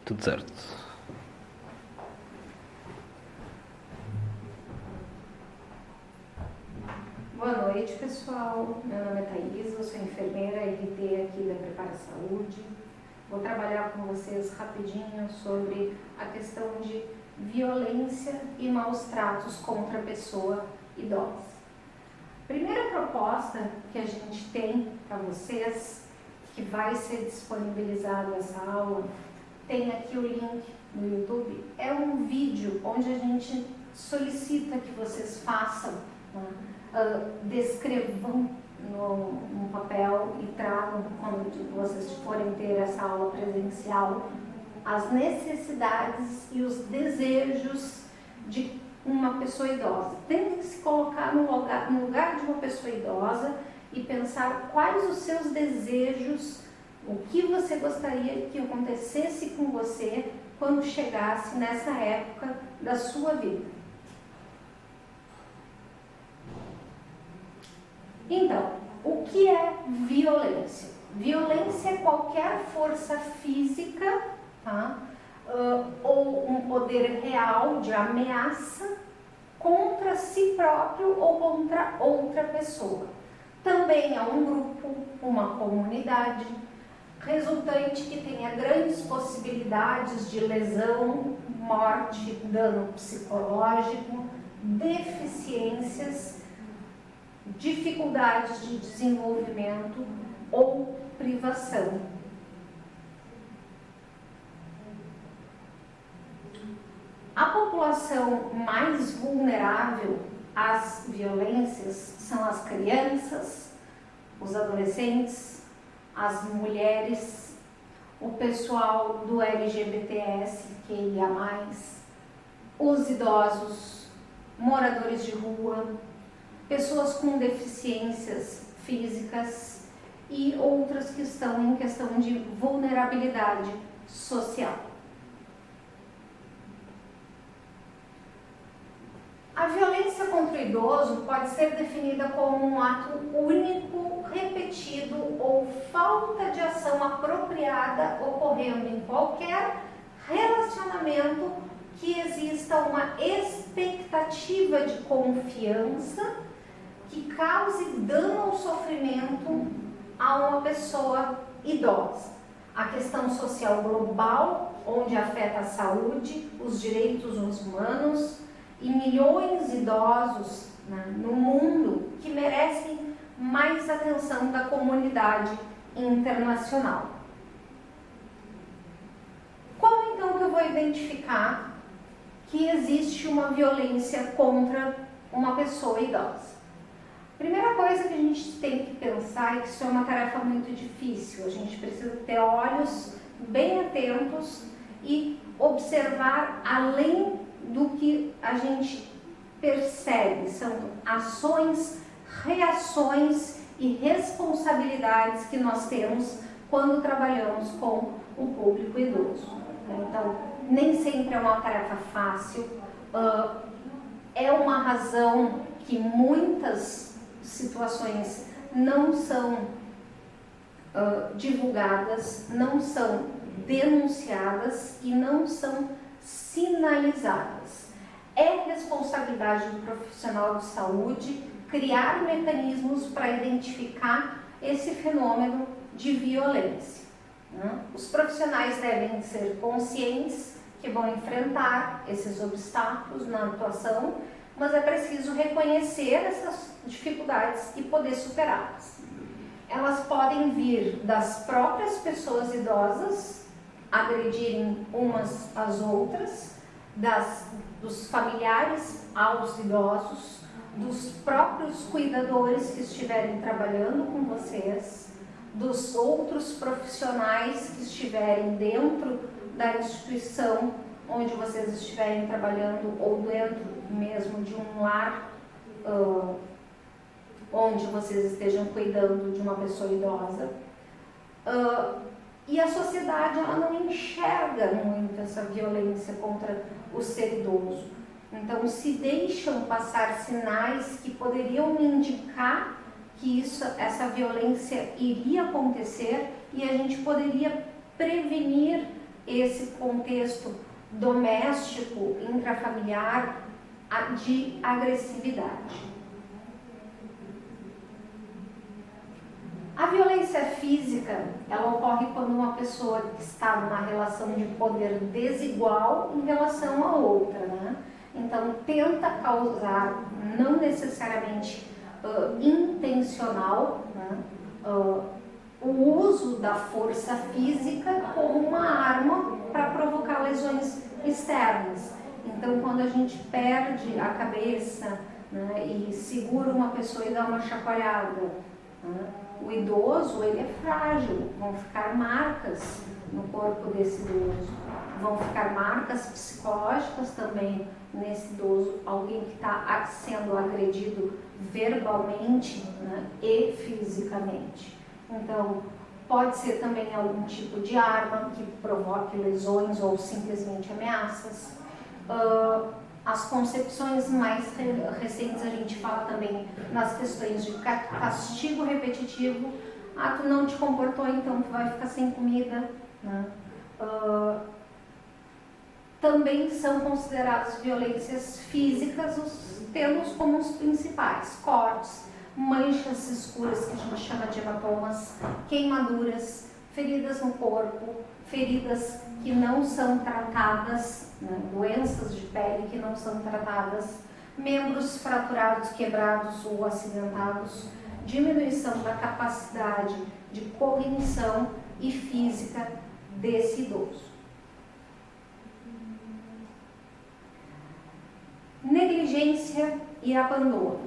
Tudo certo. Boa noite, pessoal. Meu nome é Thaís, eu sou enfermeira RT aqui da Prepara Saúde. Vou trabalhar com vocês rapidinho sobre a questão de violência e maus tratos contra a pessoa idosa. Primeira proposta que a gente tem para vocês, que vai ser disponibilizado essa aula, tem aqui o link no YouTube, é um vídeo onde a gente solicita que vocês façam, descrevam no papel e tragam, quando vocês forem ter essa aula presencial, as necessidades e os desejos de uma pessoa idosa. Tentem se colocar no lugar de uma pessoa idosa e pensar quais os seus desejos, o que você gostaria que acontecesse com você quando chegasse nessa época da sua vida. Então, o que é violência? Violência é qualquer força física, tá? Ou um poder real de ameaça contra si próprio ou contra outra pessoa. Também é um grupo, uma comunidade, resultante que tenha grandes possibilidades de lesão, morte, dano psicológico, deficiências, dificuldades de desenvolvimento ou privação. A população mais vulnerável às violências são as crianças, os adolescentes, as mulheres, o pessoal do LGBTQIA+, os idosos, moradores de rua, pessoas com deficiências físicas e outras que estão em questão de vulnerabilidade social. A violência contra o idoso pode ser definida como um ato único, repetido ou falta de ação apropriada ocorrendo em qualquer relacionamento que exista uma expectativa de confiança que cause dano ou sofrimento a uma pessoa idosa. A questão social global, onde afeta a saúde, os direitos humanos e milhões de idosos, né, no mundo que merecem mais atenção da comunidade internacional. Como então que eu vou identificar que existe uma violência contra uma pessoa idosa? Primeira coisa que a gente tem que pensar é que isso é uma tarefa muito difícil. A gente precisa ter olhos bem atentos e observar além do que a gente percebe. São ações, reações e responsabilidades que nós temos quando trabalhamos com o público idoso. Então, nem sempre é uma tarefa fácil. É uma razão que muitas situações não são divulgadas, não são denunciadas e não são sinalizadas. É responsabilidade do profissional de saúde criar mecanismos para identificar esse fenômeno de violência. Os profissionais devem ser conscientes que vão enfrentar esses obstáculos na atuação, mas é preciso reconhecer essas dificuldades e poder superá-las. Elas podem vir das próprias pessoas idosas agredirem umas às outras, dos familiares aos idosos, dos próprios cuidadores que estiverem trabalhando com vocês, dos outros profissionais que estiverem dentro da instituição onde vocês estiverem trabalhando ou dentro mesmo de um lar onde vocês estejam cuidando de uma pessoa idosa. E a sociedade ela não enxerga muito essa violência contra o ser idoso. Então se deixam passar sinais que poderiam indicar que essa violência iria acontecer e a gente poderia prevenir esse contexto doméstico, intrafamiliar de agressividade. A violência física, ela ocorre quando uma pessoa está numa relação de poder desigual em relação a outra, né? Então, tenta causar, não necessariamente intencional, né? O uso da força física como uma arma para provocar lesões externas. Então, quando a gente perde a cabeça, né, e segura uma pessoa e dá uma chacoalhada, né, o idoso, ele é frágil, vão ficar marcas no corpo desse idoso, vão ficar marcas psicológicas também nesse idoso, alguém que está sendo agredido verbalmente, né, e fisicamente. Então, pode ser também algum tipo de arma que provoque lesões ou simplesmente ameaças. As concepções mais recentes a gente fala também nas questões de castigo repetitivo. Ah, tu não te comportou, então tu vai ficar sem comida, né? Também são consideradas violências físicas, temos como os principais: cortes, manchas escuras que a gente chama de hematomas, queimaduras, feridas no corpo, feridas que não são tratadas, né, doenças de pele que não são tratadas, membros fraturados, quebrados ou acidentados, diminuição da capacidade de cognição e física desse idoso. Negligência e abandono.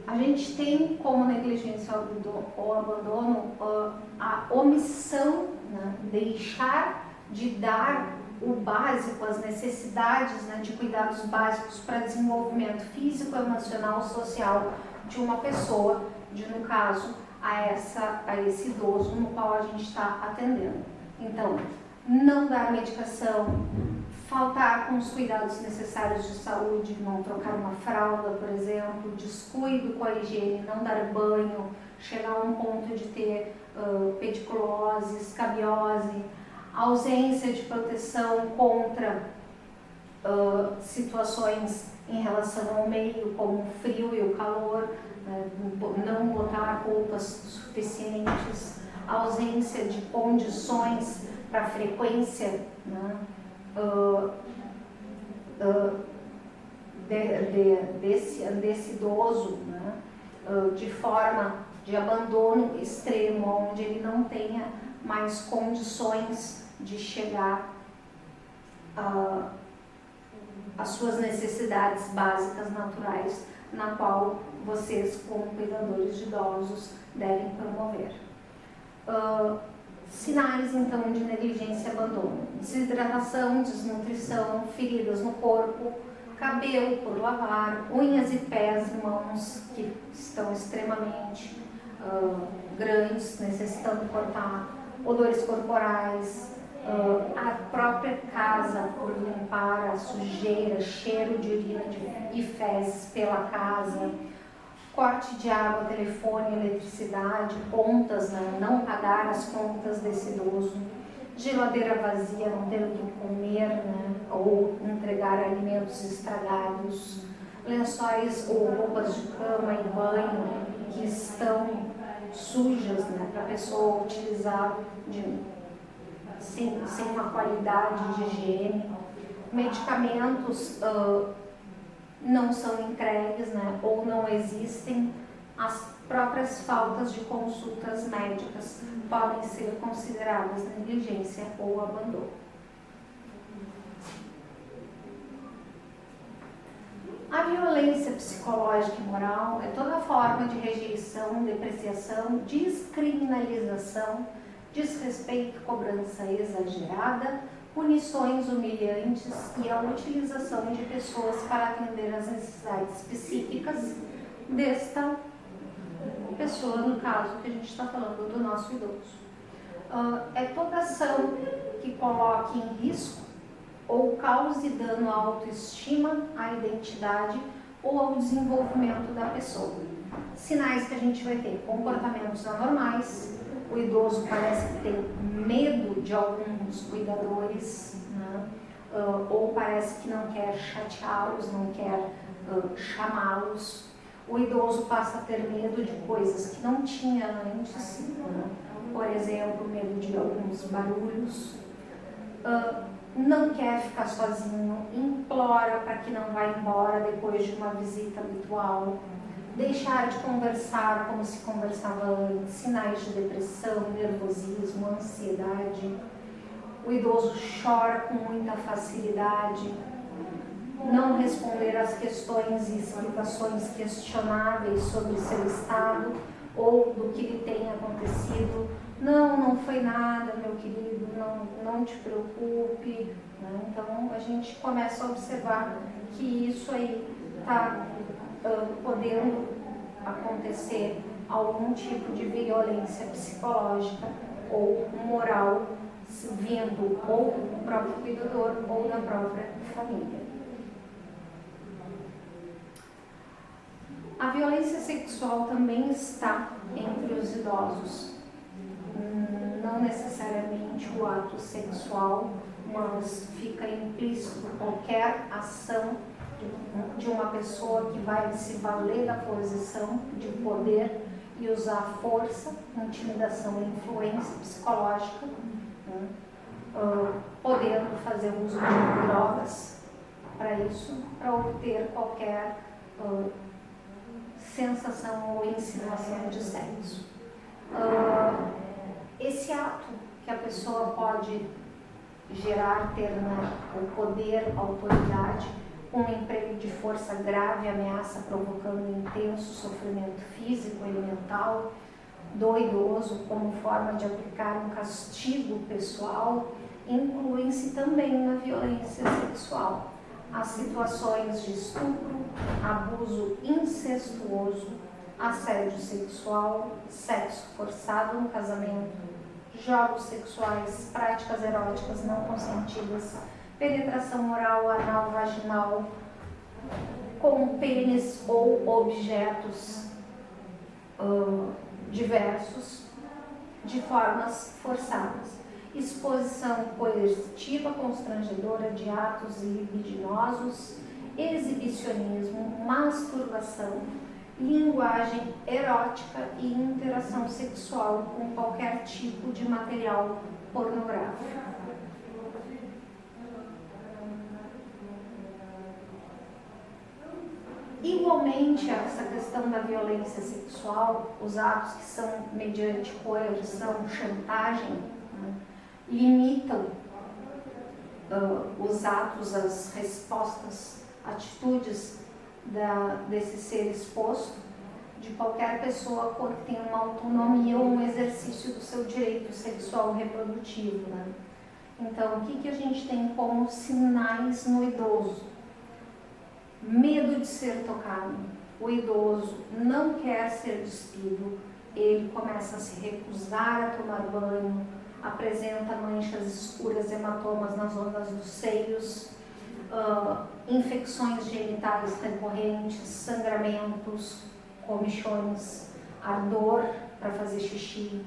A gente tem como negligência ou abandono a omissão, né, deixar de dar o básico, as necessidades, né, de cuidados básicos para desenvolvimento físico, emocional, social de uma pessoa, no caso, a esse idoso no qual a gente está atendendo. Então, não dar medicação, faltar com os cuidados necessários de saúde, não trocar uma fralda, por exemplo, descuido com a higiene, não dar banho, chegar a um ponto de ter pediculose, escabiose, ausência de proteção contra situações em relação ao meio, como o frio e o calor, né, não botar roupas suficientes, ausência de condições para frequência, né, desse idoso, né, de forma de abandono extremo, onde ele não tenha mais condições de chegar às suas necessidades básicas naturais, na qual vocês, como cuidadores de idosos, devem promover. Sinais, então, de negligência e abandono: desidratação, desnutrição, feridas no corpo, cabelo por lavar, unhas e pés e mãos que estão extremamente grandes, necessitando cortar, odores corporais, a própria casa por limpar, a sujeira, cheiro de urina e fezes pela casa, corte de água, telefone, eletricidade, contas, né? Não pagar as contas desse idoso, geladeira vazia, não ter o que comer, né? Ou entregar alimentos estragados, lençóis ou roupas de cama e banho que estão sujas, né? Para a pessoa utilizar sem uma qualidade de higiene, medicamentos não são entregues, né, ou não existem, as próprias faltas de consultas médicas podem ser consideradas negligência ou abandono. A violência psicológica e moral é toda forma de rejeição, depreciação, descriminalização, desrespeito, cobrança exagerada, punições humilhantes e a utilização de pessoas para atender às necessidades psíquicas desta pessoa, no caso que a gente está falando do nosso idoso. É toda ação que coloque em risco ou cause dano à autoestima, à identidade ou ao desenvolvimento da pessoa. Sinais que a gente vai ter: comportamentos anormais, O idoso parece que tem medo de alguns cuidadores, né? Ou parece que não quer chateá-los, não quer chamá-los. O idoso passa a ter medo de coisas que não tinha antes, né? Por exemplo, medo de alguns barulhos. Não quer ficar sozinho, implora para que não vá embora depois de uma visita habitual. Deixar de conversar como se conversava antes, sinais de depressão, nervosismo, ansiedade. O idoso chora com muita facilidade. Não responder às questões e explicações questionáveis sobre seu estado ou do que lhe tem acontecido. Não foi nada, meu querido, não te preocupe. Né? Então a gente começa a observar que isso aí está podendo acontecer algum tipo de violência psicológica ou moral vindo ou do próprio cuidador ou da própria família. A violência sexual também está entre os idosos. Não necessariamente o ato sexual, mas fica implícito qualquer ação de uma pessoa que vai se valer da posição de poder e usar força, intimidação e influência psicológica, né? Podendo fazer uso de drogas para isso, para obter qualquer sensação ou insinuação de sexo. Esse ato que a pessoa pode gerar, ter o poder, a autoridade, um emprego de força grave, ameaça provocando intenso sofrimento físico e mental do idoso como forma de aplicar um castigo pessoal, incluem-se também na violência sexual as situações de estupro, abuso incestuoso, assédio sexual, sexo forçado no casamento, jogos sexuais, práticas eróticas não consentidas, penetração oral, anal, vaginal, com pênis ou objetos diversos, de formas forçadas, exposição coercitiva constrangedora de atos libidinosos, exibicionismo, masturbação, linguagem erótica e interação sexual com qualquer tipo de material pornográfico. Igualmente, essa questão da violência sexual, os atos que são mediante coerção, chantagem, né, limitam os atos, as respostas, atitudes desse ser exposto, de qualquer pessoa que tenha uma autonomia ou um exercício do seu direito sexual reprodutivo. Né? Então, o que a gente tem como sinais no idoso? Medo de ser tocado. O idoso não quer ser despido, ele começa a se recusar a tomar banho, apresenta manchas escuras, hematomas nas zonas dos seios, infecções genitais recorrentes, sangramentos, comichões, ardor para fazer xixi,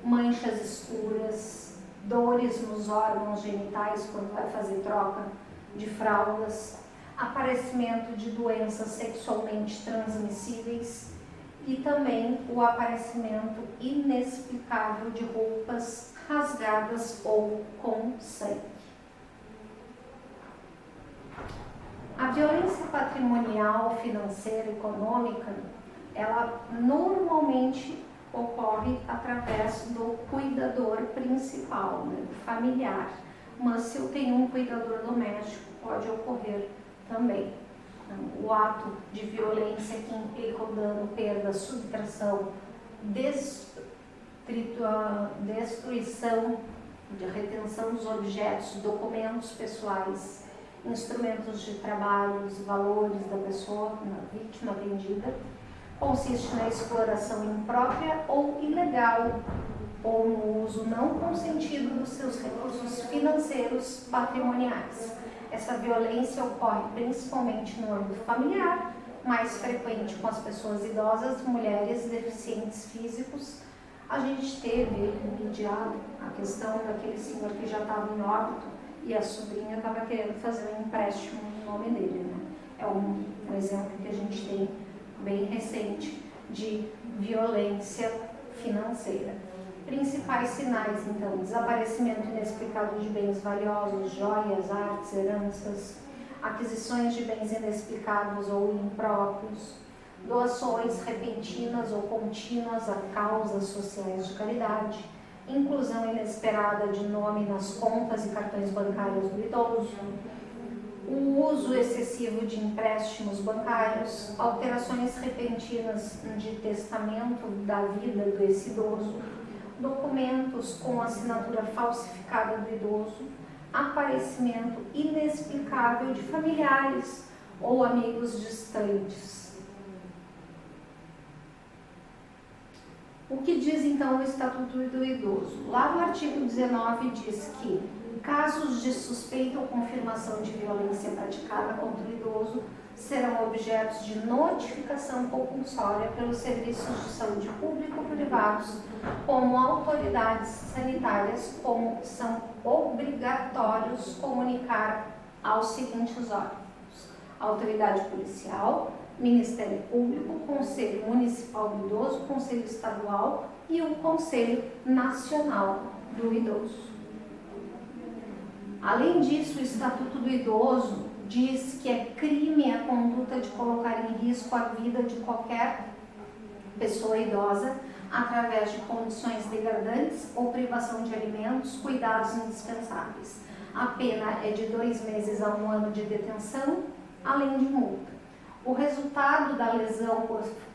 manchas escuras, dores nos órgãos genitais quando vai fazer troca de fraldas, aparecimento de doenças sexualmente transmissíveis e também o aparecimento inexplicável de roupas rasgadas ou com sangue. A violência patrimonial, financeira, econômica, ela normalmente ocorre através do cuidador principal, né, do familiar. Mas se eu tenho um cuidador doméstico, pode ocorrer também. Então, o ato de violência que implica o dano, perda, subtração, destruição, de retenção dos objetos, documentos pessoais, instrumentos de trabalho, os valores da pessoa, da vítima atendida, consiste na exploração imprópria ou ilegal, ou no uso não consentido dos seus recursos financeiros patrimoniais. Essa violência ocorre principalmente no âmbito familiar, mais frequente com as pessoas idosas, mulheres, deficientes físicos, A gente teve imediato a questão daquele senhor que já estava em óbito e a sobrinha estava querendo fazer um empréstimo no nome dele, né? É um exemplo que a gente tem bem recente de violência financeira. Principais sinais, então: desaparecimento inexplicado de bens valiosos, joias, artes, heranças, aquisições de bens inexplicáveis ou impróprios, doações repentinas ou contínuas a causas sociais de caridade, inclusão inesperada de nome nas contas e cartões bancários do idoso, o uso excessivo de empréstimos bancários, alterações repentinas de testamento da vida desse idoso, documentos com assinatura falsificada do idoso, aparecimento inexplicável de familiares ou amigos distantes. O que diz então o Estatuto do Idoso? Lá no artigo 19 diz que casos de suspeita ou confirmação de violência praticada contra o idoso serão objetos de notificação compulsória pelos serviços de saúde público-privados, como autoridades sanitárias, como são obrigatórios comunicar aos seguintes órgãos: autoridade policial, Ministério Público, Conselho Municipal do Idoso, Conselho Estadual e o Conselho Nacional do Idoso. Além disso, o Estatuto do Idoso diz que é crime a conduta de colocar em risco a vida de qualquer pessoa idosa através de condições degradantes ou privação de alimentos, cuidados indispensáveis. A pena é de 2 meses a 1 ano de detenção, além de multa. O resultado da lesão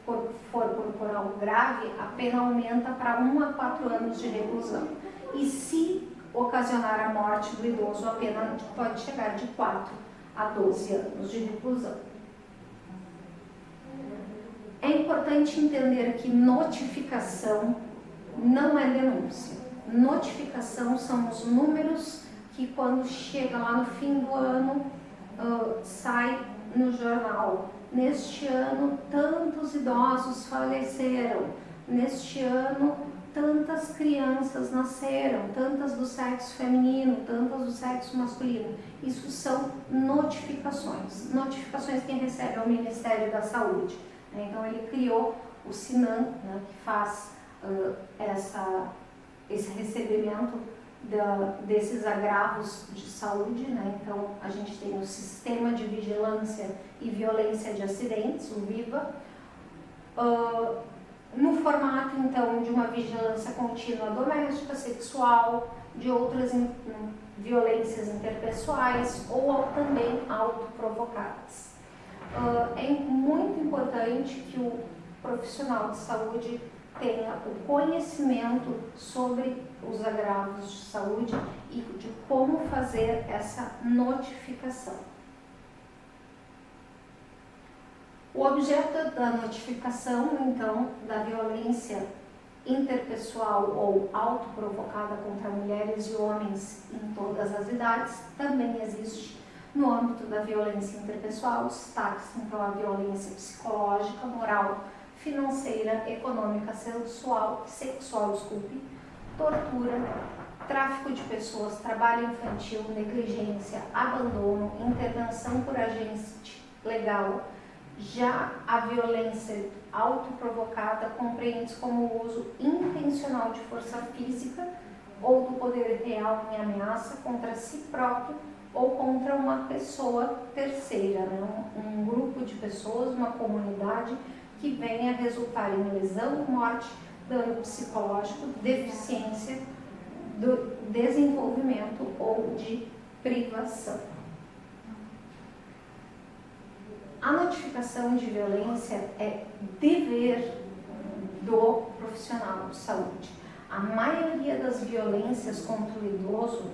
por corporal grave, a pena aumenta para 1 a 4 anos de reclusão. E se ocasionar a morte do idoso, a pena pode chegar de 4 a 12 anos de reclusão. É importante entender que notificação não é denúncia. Notificação são os números que, quando chega lá no fim do ano, sai no jornal. Neste ano, tantos idosos faleceram. Neste ano, tantas crianças nasceram, tantas do sexo feminino, tantas do sexo masculino. Isso são notificações. Notificações quem recebe é o Ministério da Saúde. Então, ele criou o SINAM, né, que faz esse recebimento desses agravos de saúde, né? Então, a gente tem o Sistema de Vigilância e Violência de Acidentes, o VIVA, no formato, então, de uma vigilância contínua doméstica, sexual, de outras violências interpessoais ou também autoprovocadas. É muito importante que o profissional de saúde tenha o conhecimento sobre os agravos de saúde e de como fazer essa notificação. O objeto da notificação, então, da violência interpessoal ou autoprovocada contra mulheres e homens em todas as idades, também existe no âmbito da violência interpessoal. Destaca-se, então, a violência psicológica, moral, financeira, econômica, sexual, tortura, tráfico de pessoas, trabalho infantil, negligência, abandono, intervenção por agente legal. Já a violência autoprovocada compreende como o uso intencional de força física ou do poder real em ameaça contra si próprio ou contra uma pessoa terceira, né? Um grupo de pessoas, uma comunidade que venha a resultar em lesão, morte, dano psicológico, deficiência do desenvolvimento ou de privação. A notificação de violência é dever do profissional de saúde. A maioria das violências contra o idoso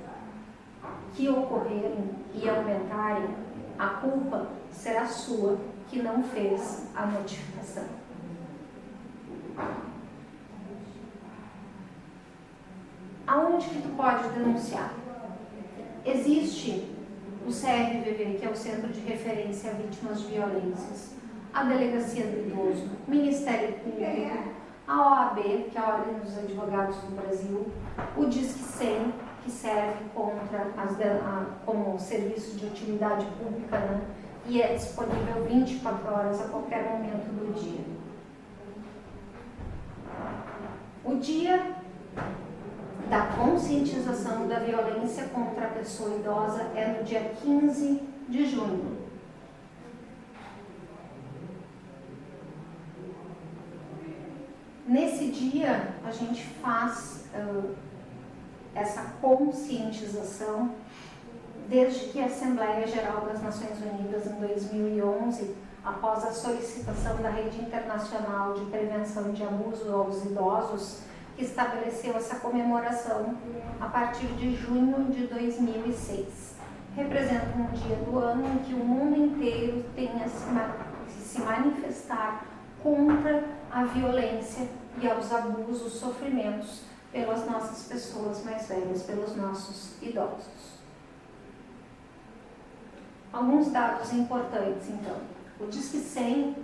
que ocorrerem e aumentarem, a culpa será sua, que não fez a notificação. Aonde que tu pode denunciar? Existe o CRVV, que é o Centro de Referência a Vítimas de Violências, a Delegacia do Idoso, Ministério Público, a OAB, que é a Ordem dos Advogados do Brasil, o Disque 100, que serve como serviço de utilidade pública, né? E é disponível 24 horas a qualquer momento do dia. O dia da conscientização da violência contra a pessoa idosa é no dia 15 de junho. Nesse dia, a gente faz essa conscientização desde que a Assembleia Geral das Nações Unidas, em 2011, após a solicitação da Rede Internacional de Prevenção de Abuso aos Idosos, que estabeleceu essa comemoração a partir de junho de 2006. Representa um dia do ano em que o mundo inteiro tem a se manifestar contra a violência e aos abusos, sofrimentos pelas nossas pessoas mais velhas, pelos nossos idosos. Alguns dados importantes, então. O Disque 100,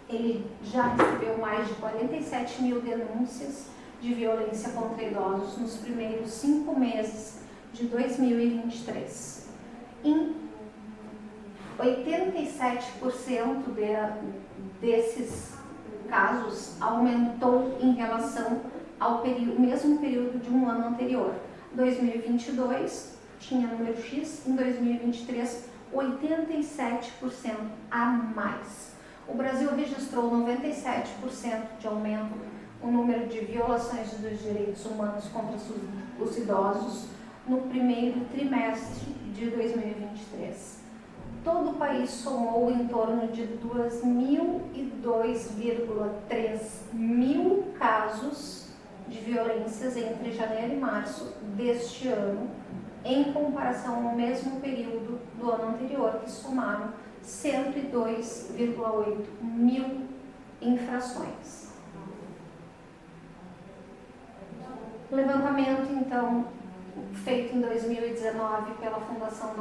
ele já recebeu mais de 47 mil denúncias de violência contra idosos nos primeiros 5 meses de 2023. Em 87% desses casos aumentou em relação ao mesmo período de um ano anterior. 2022 tinha número X, em 2023 87% a mais. O Brasil registrou 97% de aumento no número de violações dos direitos humanos contra os idosos no primeiro trimestre de 2023. Todo o país somou em torno de 2.002,3 mil casos de violências entre janeiro e março deste ano, em comparação ao mesmo período do ano anterior, que somaram 102,8 mil infrações. Levantamento, então, feito em 2019 pela Fundação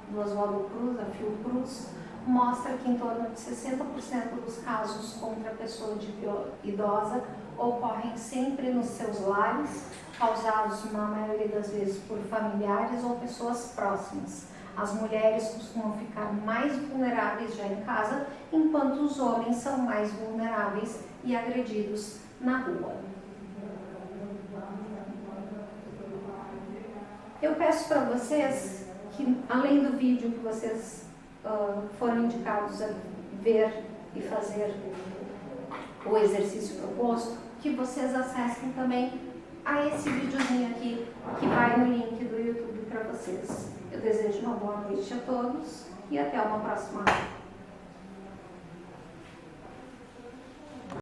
do Oswaldo Cruz, a Fiocruz, mostra que em torno de 60% dos casos contra a pessoa idosa ocorrem sempre nos seus lares, causados na maioria das vezes por familiares ou pessoas próximas. As mulheres costumam ficar mais vulneráveis já em casa, enquanto os homens são mais vulneráveis e agredidos na rua. Eu peço para vocês que, além do vídeo que vocês foram indicados a ver e fazer o exercício proposto, que vocês acessem também a esse videozinho aqui, que vai no link do YouTube para vocês. Eu desejo uma boa noite a todos e até uma próxima aula.